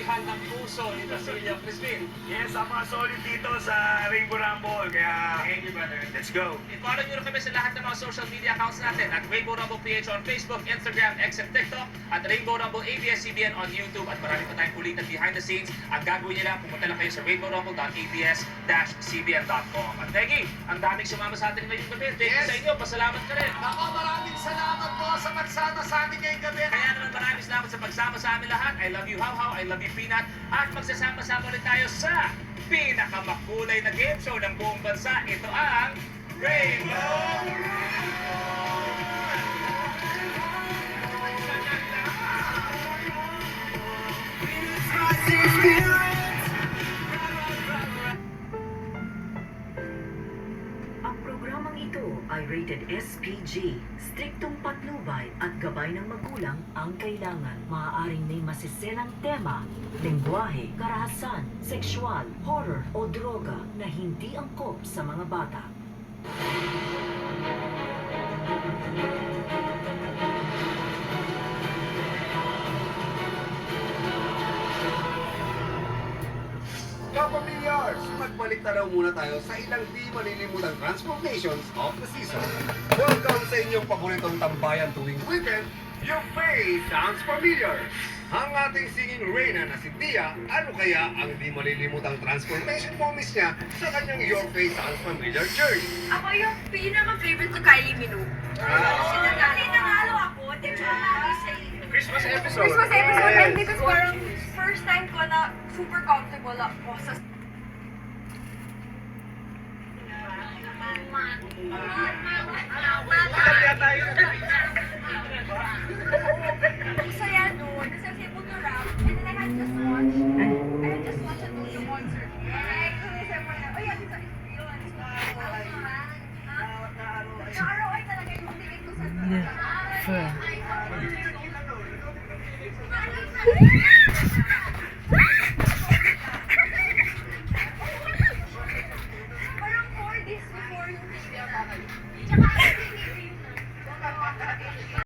kasabihan ng puso ni Basilio Crispin. Yes, ang mga solid dito sa Rainbow Rumble. Kaya, Thank you, brother. let's go. I-follow nyo rin kami sa lahat ng mga social media accounts natin at Rainbow Rumble PH on Facebook, Instagram, X, and TikTok at Rainbow Rumble ABS-CBN on YouTube at marami pa tayong kulitan behind the scenes. Ang gagawin nyo lang, pumunta lang kayo sa rainbowrumble.abs-cbn.com. At Peggy, ang daming sumama sa atin ngayong gabi. Thank you Yes. sa inyo. Pasalamat ka rin. Ako, maraming salamat po sa pagsama sa amin ngayong gabi. Kaya naman maraming salamat sa pagsama sa amin lahat. I love you, How, I love you, Peanut. At magsasama-sama ulit tayo sa pinakamakulay na game show ng buong bansa. Ito ang Rainbow Ang programang ito ay rated SPG. Striktong patnubay at gabay ng magulang ang kailangan. Maaaring may masiselang tema, lengguwahe, karahasan, sexual, horror o droga na hindi angkop sa mga bata. Kapamilyars, magbalik tanaw muna tayo sa ilang di malilimutang transformations of the season. Welcome sa inyong paboritong tambayan tuwing weekend, yung Faye Sounds Familiar. Ang ating singing Reyna na si Tia, ano kaya ang di malilimutang transformation moments niya sa kanyang Your Faye Sounds Familiar journey? Ako yung pinaka-favorite ko, Kylie Minogue. Kasi nanalo ako, di ba namin sa Christmas episode. Christmas episode, and because parang first time ko na super comfortable ako sa... Ang saya nun, kasi I was able to rap, and then I had just watched a Toto concert. Like, sabi ko na, oh yeah, this is real, and it's na-ROI talaga yung tingin ko sa... Na-ROI.